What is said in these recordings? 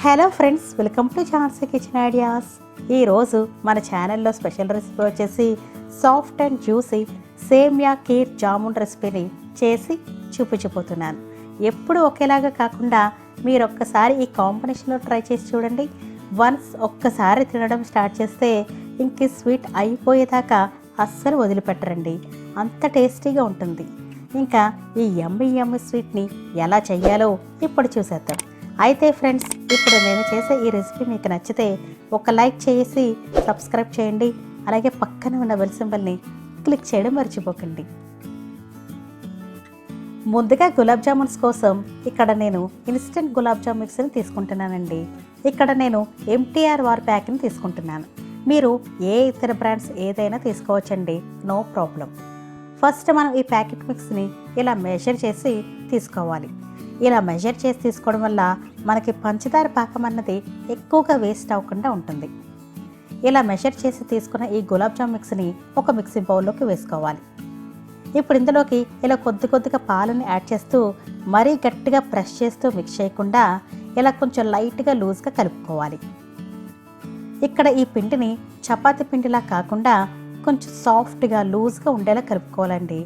Hello friends, welcome to Jhansi kitchen ideas. ఈరోజు మన ఛానల్లో స్పెషల్ రెసిపీ వచ్చేసి సాఫ్ట్ అండ్ జ్యూసీ సేమియా కీర్ జామున్ రెసిపీని చేసి చూపించబోతున్నాను. ఎప్పుడు ఒకేలాగా కాకుండా మీరు ఒక్కసారి ఈ కాంబినేషన్లో ట్రై చేసి చూడండి. వన్స్ ఒక్కసారి తినడం స్టార్ట్ చేస్తే ఇంక స్వీట్ అయిపోయేదాకా అస్సలు వదిలిపెట్టరండి. అంత టేస్టీగా ఉంటుంది. ఇంకా ఈ యమ్మీ స్వీట్ని ఎలా చేయాలో ఇప్పుడు చూసేద్దాం. అయితే ఫ్రెండ్స్, ఇప్పుడు నేను చేసే ఈ రెసిపీ మీకు నచ్చితే ఒక లైక్ చేసి సబ్స్క్రైబ్ చేయండి. అలాగే పక్కన ఉన్న బెల్ సింబల్ని క్లిక్ చేయడం మర్చిపోకండి. ముందుగా గులాబ్ జామున్స్ కోసం ఇక్కడ నేను ఇన్స్టెంట్ గులాబ్ జామ్ మిక్స్ని తీసుకుంటున్నానండి. ఇక్కడ నేను ఎంటీఆర్ వార్ ప్యాక్ని తీసుకుంటున్నాను. మీరు ఏ ఇతర బ్రాండ్స్ ఏదైనా తీసుకోవచ్చండి, నో ప్రాబ్లం. ఫస్ట్ మనం ఈ ప్యాకెట్ మిక్స్ని ఇలా మెజర్ చేసి తీసుకోవాలి. ఇలా మెజర్ చేసి తీసుకోవడం వల్ల మనకి పంచదార పాకం అన్నది ఎక్కువగా వేస్ట్ అవ్వకుండా ఉంటుంది. ఇలా మెజర్ చేసి తీసుకున్న ఈ గులాబ్ జామ్ మిక్స్ని ఒక మిక్సింగ్ బౌల్లోకి వేసుకోవాలి. ఇప్పుడు ఇందులోకి ఇలా కొద్దిగా పాలను యాడ్ చేస్తూ మరీ గట్టిగా ప్రెస్ చేస్తూ మిక్స్ చేయకుండా ఇలా కొంచెం లైట్గా లూజ్గా కలుపుకోవాలి. ఇక్కడ ఈ పిండిని చపాతీ పిండిలా కాకుండా కొంచెం సాఫ్ట్గా లూజ్గా ఉండేలా కలుపుకోవాలండి.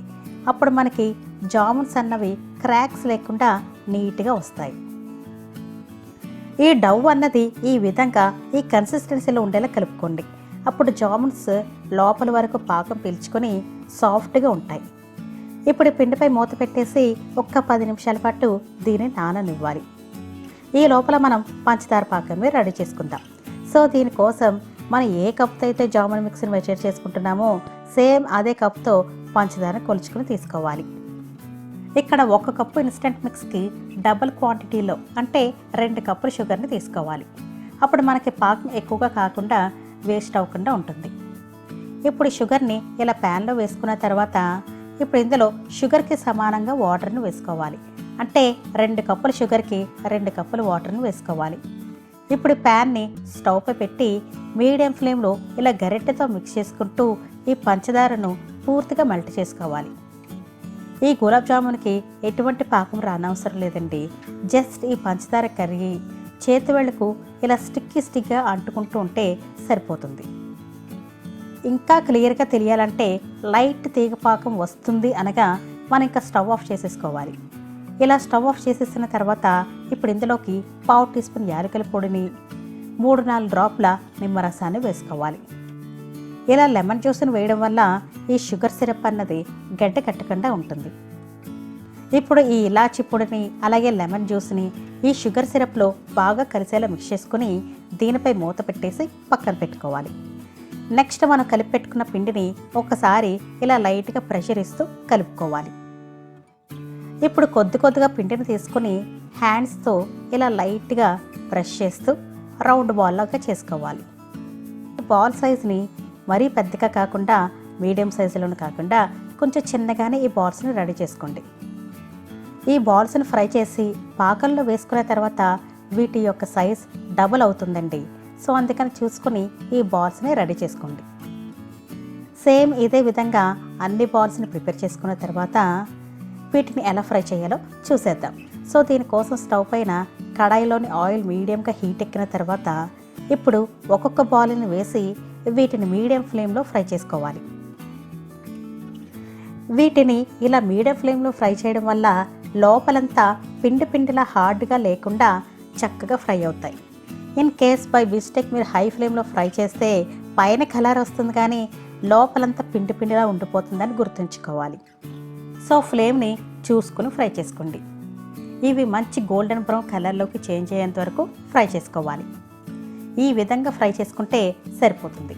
అప్పుడు మనకి జామున్స్ అన్నవి క్రాక్స్ లేకుండా నీట్గా వస్తాయి. ఈ డౌ అన్నది ఈ విధంగా ఈ కన్సిస్టెన్సీలో ఉండేలా కలుపుకోండి. అప్పుడు జామున్స్ లోపల వరకు పాకం పీల్చుకొని సాఫ్ట్గా ఉంటాయి. ఇప్పుడు పిండిపై మూత పెట్టేసి ఒక్క 10 నిమిషాల పాటు దీన్ని నాననివ్వాలి. ఈ లోపల మనం పంచదార పాకాన్ని రెడీ చేసుకుందాం. సో దీనికోసం మనం ఏ కప్తో అయితే జామున్ మిక్స్ని మెజర్ చేసుకుంటున్నామో సేమ్ అదే కప్తో పంచదార కొలుచుకుని తీసుకోవాలి. ఇక్కడ 1 కప్పు ఇన్స్టెంట్ మిక్స్కి డబుల్ క్వాంటిటీలో అంటే 2 కప్పుల షుగర్ని తీసుకోవాలి. అప్పుడు మనకి పాకం ఎక్కువగా కాకుండా వేస్ట్ అవ్వకుండా ఉంటుంది. ఇప్పుడు షుగర్ని ఇలా ప్యాన్లో వేసుకున్న తర్వాత ఇప్పుడు ఇందులో షుగర్కి సమానంగా వాటర్ని వేసుకోవాలి. అంటే 2 కప్పుల షుగర్కి 2 కప్పుల వాటర్ని వేసుకోవాలి. ఇప్పుడు ప్యాన్ని స్టవ్పై పెట్టి మీడియం ఫ్లేమ్లో ఇలా గరిటెతో మిక్స్ చేసుకుంటూ ఈ పంచదారను పూర్తిగా మెల్ట్ చేసుకోవాలి. ఈ గులాబ్ జామున్కి ఎటువంటి పాకం రానవసరం లేదండి. జస్ట్ ఈ పంచదార కరిగి చేతి వేళ్ళకు ఇలా స్టిక్గా అంటుకుంటూ ఉంటే సరిపోతుంది. ఇంకా క్లియర్గా తెలియాలంటే లైట్ తీగ పాకం వస్తుంది అనగా మనం ఇంకా స్టవ్ ఆఫ్ చేసేసుకోవాలి. ఇలా స్టవ్ ఆఫ్ చేసేసిన తర్వాత ఇప్పుడు ఇందులోకి 1/2 టీ స్పూన్ యాలకుల పొడిని 3-4 డ్రాప్ల నిమ్మరసాన్ని వేసుకోవాలి. ఇలా లెమన్ జ్యూస్ని వేయడం వల్ల ఈ షుగర్ సిరప్ అన్నది గడ్డ కట్టకుండా ఉంటుంది. ఇప్పుడు ఈ ఇలాచి పొడిని అలాగే లెమన్ జ్యూస్ని ఈ షుగర్ సిరప్లో బాగా కలిసేలా మిక్స్ చేసుకుని దీనిపై మూత పెట్టేసి పక్కన పెట్టుకోవాలి. నెక్స్ట్ మనం కలిపి పెట్టుకున్న పిండిని ఒకసారి ఇలా లైట్గా ప్రెషర్ ఇస్తూ కలుపుకోవాలి. ఇప్పుడు కొద్దిగా పిండిని తీసుకుని హ్యాండ్స్తో ఇలా లైట్గా ప్రెస్ చేస్తూ రౌండ్ బాల్ లాగా చేసుకోవాలి. బాల్ సైజ్ని మరీ పెద్దగా కాకుండా మీడియం సైజులోనే కాకుండా కొంచెం చిన్నగానే ఈ బాల్స్ని రెడీ చేసుకోండి. ఈ బాల్స్ని ఫ్రై చేసి పాకంలో వేసుకున్న తర్వాత వీటి యొక్క సైజ్ డబుల్ అవుతుందండి. సో అందుకని చూసుకుని ఈ బాల్స్ని రెడీ చేసుకోండి. సేమ్ ఇదే విధంగా అన్ని బాల్స్ని ప్రిపేర్ చేసుకున్న తర్వాత వీటిని ఎలా ఫ్రై చేయాలో చూసేద్దాం. సో దీనికోసం స్టవ్ పైన కడాయిలోని ఆయిల్ మీడియంగా హీట్ ఎక్కిన తర్వాత ఇప్పుడు ఒక్కొక్క బాల్ని వేసి వీటిని మీడియం ఫ్లేమ్లో ఫ్రై చేసుకోవాలి. వీటిని ఇలా మీడియం ఫ్లేమ్లో ఫ్రై చేయడం వల్ల లోపలంతా పిండిలా హార్డ్గా లేకుండా చక్కగా ఫ్రై అవుతాయి. ఇన్ కేస్ బై మిస్టేక్ మీరు హై ఫ్లేమ్లో ఫ్రై చేస్తే పైన కలర్ వస్తుంది కానీ లోపలంతా పిండిలా ఉండిపోతుందని గుర్తుంచుకోవాలి. సో ఫ్లేమ్ని చూసుకుని ఫ్రై చేసుకోండి. ఇవి మంచి గోల్డెన్ బ్రౌన్ కలర్లోకి చేంజ్ అయ్యేంత వరకు ఫ్రై చేసుకోవాలి. ఈ విధంగా ఫ్రై చేసుకుంటే సరిపోతుంది.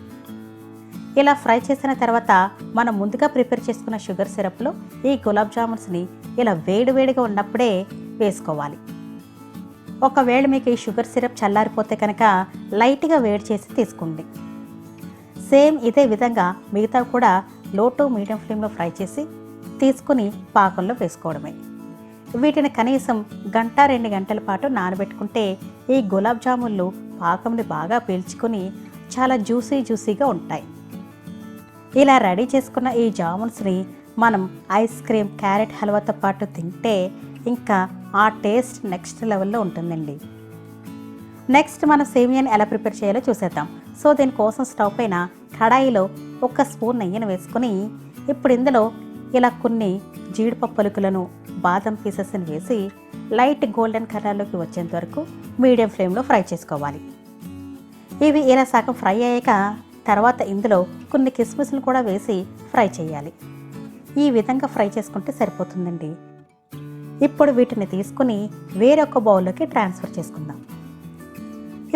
ఇలా ఫ్రై చేసిన తర్వాత మనం ముందుగా ప్రిపేర్ చేసుకున్న షుగర్ సిరప్లో ఈ గులాబ్ జామున్స్ని ఇలా వేడిగా ఉన్నప్పుడే వేసుకోవాలి. ఒకవేళ మీకు ఈ షుగర్ సిరప్ చల్లారిపోతే కనుక లైట్గా వేడి చేసి తీసుకోండి. సేమ్ ఇదే విధంగా మిగతా కూడా లో టు మీడియం ఫ్లేమ్లో ఫ్రై చేసి తీసుకుని పాకంలో వేసుకోవడమే. వీటిని కనీసం 1-2 గంటల పాటు నానబెట్టుకుంటే ఈ గులాబ్ జామున్లు పాకంని బాగా పీల్చుకొని చాలా జ్యూసీగా ఉంటాయి. ఇలా రెడీ చేసుకున్న ఈ జామున్స్ని మనం ఐస్ క్రీమ్, క్యారెట్ హల్వాతో పాటు తింటే ఇంకా ఆ టేస్ట్ నెక్స్ట్ లెవెల్లో ఉంటుందండి. నెక్స్ట్ మనం సేమియాని ఎలా ప్రిపేర్ చేయాలో చూసేద్దాం. సో దీనికోసం స్టవ్ పైన కడాయిలో 1 స్పూన్ నెయ్యిని వేసుకుని ఇప్పుడు ఇందులో ఇలా కొన్ని జీడిపప్పు పలుకులను బాదం పీసెస్ని వేసి లైట్ గోల్డెన్ కలర్లోకి వచ్చేంత వరకు మీడియం ఫ్లేమ్లో ఫ్రై చేసుకోవాలి. ఇవి ఇలా సగం ఫ్రై అయ్యాక తర్వాత ఇందులో కొన్ని కిస్మిస్లు కూడా వేసి ఫ్రై చేయాలి. ఈ విధంగా ఫ్రై చేసుకుంటే సరిపోతుందండి. ఇప్పుడు వీటిని తీసుకుని వేరొక బౌల్లోకి ట్రాన్స్ఫర్ చేసుకుందాం.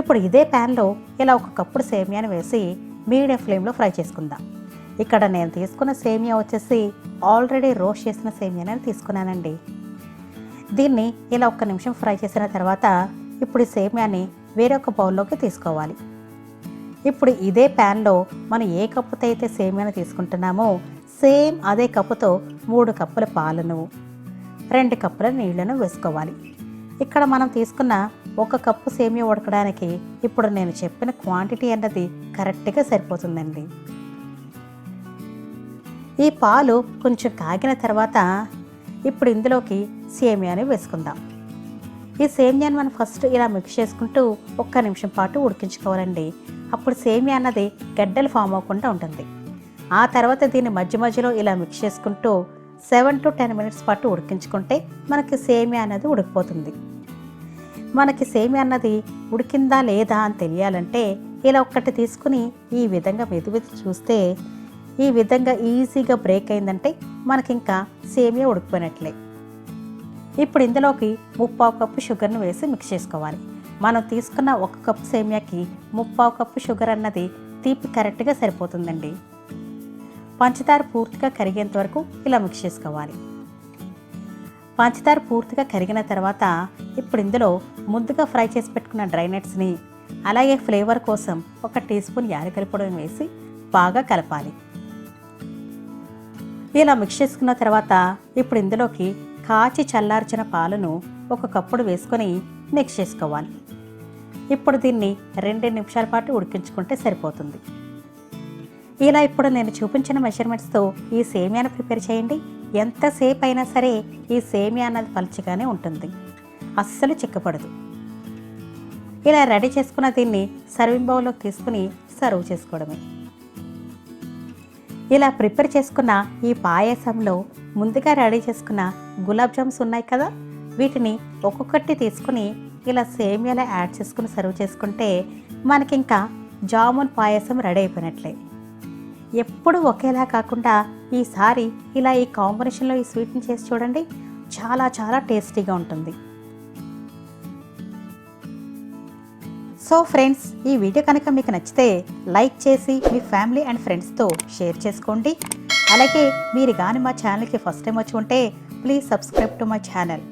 ఇప్పుడు ఇదే ప్యాన్లో ఇలా 1 కప్పుడు సేమియాని వేసి మీడియం ఫ్లేమ్లో ఫ్రై చేసుకుందాం. ఇక్కడ నేను తీసుకున్న సేమియా వచ్చేసి ఆల్రెడీ రోస్ట్ చేసిన సేమియాని తీసుకున్నానండి. దీన్ని ఇలా 1 నిమిషం ఫ్రై చేసిన తర్వాత ఇప్పుడు ఈ సేమియాని వేరొక బౌల్లోకి తీసుకోవాలి. ఇప్పుడు ఇదే ప్యాన్లో మనం ఏ కప్పుతో అయితే సేమియాని తీసుకుంటున్నామో సేమ్ అదే కప్పుతో 3 కప్పుల పాలను 2 కప్పుల నీళ్లను వేసుకోవాలి. ఇక్కడ మనం తీసుకున్న 1 కప్పు సేమియా ఉడకడానికి ఇప్పుడు నేను చెప్పిన క్వాంటిటీ అన్నది కరెక్ట్గా సరిపోతుందండి. ఈ పాలు కొంచెం కాగిన తర్వాత ఇప్పుడు ఇందులోకి సేమియాని వేసుకుందాం. ఈ సేమియాని మనం ఫస్ట్ ఇలా మిక్స్ చేసుకుంటూ 1 నిమిషం పాటు ఉడికించుకోవాలండి. అప్పుడు సేమియా అన్నది గడ్డలు ఫామ్ అవ్వకుండా ఉంటుంది. ఆ తర్వాత దీన్ని మధ్య మధ్యలో ఇలా మిక్స్ చేసుకుంటూ 7 to 10 మినిట్స్ పాటు ఉడికించుకుంటే మనకి సేమియా అన్నది ఉడికిపోతుంది. మనకి సేమియా అన్నది ఉడికిందా లేదా అని తెలియాలంటే ఇలా ఒక్కటి తీసుకుని ఈ విధంగా మెదిమెది చూస్తే ఈ విధంగా ఈజీగా బ్రేక్ అయిందంటే మనకి ఇంకా సేమియా ఉడికిపోయినట్లే. ఇప్పుడు ఇందులోకి 3/4 కప్పు షుగర్ని వేసి మిక్స్ చేసుకోవాలి. మనం తీసుకున్న 1 కప్పు సేమియాకి 3/4 కప్పు షుగర్ అన్నది తీపి కరెక్ట్గా సరిపోతుందండి. పంచదార పూర్తిగా కరిగేంత వరకు ఇలా మిక్స్ చేసుకోవాలి. పంచదార పూర్తిగా కరిగిన తర్వాత ఇప్పుడు ఇందులో ముందుగా ఫ్రై చేసి పెట్టుకున్న డ్రై నట్స్ని అలాగే ఫ్లేవర్ కోసం 1 టీ స్పూన్ యాలకుల పొడిని వేసి బాగా కలపాలి. ఇలా మిక్స్ చేసుకున్న తర్వాత ఇప్పుడు ఇందులోకి కాచి చల్లార్చిన పాలను 1 కప్పుడు వేసుకొని మిక్స్ చేసుకోవాలి. ఇప్పుడు దీన్ని 2 నిమిషాల పాటు ఉడికించుకుంటే సరిపోతుంది. ఇలా ఇప్పుడు నేను చూపించిన మెజర్మెంట్స్తో ఈ సేమియాను ప్రిపేర్ చేయండి. ఎంతసేపు అయినా సరే ఈ సేమియా అన్నది పలుచగానే ఉంటుంది, అస్సలు చిక్కపడదు. ఇలా రెడీ చేసుకున్న దీన్ని సర్వింగ్ బౌల్లోకి తీసుకుని సర్వ్ చేసుకోవడమే. ఇలా ప్రిపేర్ చేసుకున్న ఈ పాయసంలో ముందుగా రెడీ చేసుకున్న గులాబ్ జామ్స్ ఉన్నాయి కదా, వీటిని ఒక్కొక్కటి తీసుకుని ఇలా సేమియాలో యాడ్ చేసుకుని సర్వ్ చేసుకుంటే మనకి ఇంకా జామున్ పాయసం రెడీ అయిపోయినట్లే. ఎప్పుడు ఒకేలా కాకుండా ఈసారి ఇలా ఈ కాంబినేషన్లో ఈ స్వీట్ని చేసి చూడండి, చాలా చాలా టేస్టీగా ఉంటుంది. సో ఫ్రెండ్స్, ఈ వీడియో కనుక మీకు నచ్చితే లైక్ చేసి మీ ఫ్యామిలీ అండ్ ఫ్రెండ్స్తో షేర్ చేసుకోండి. అలాగే మీరు కానీ మా ఛానల్కి ఫస్ట్ టైం వచ్చి ఉంటే please subscribe to my channel.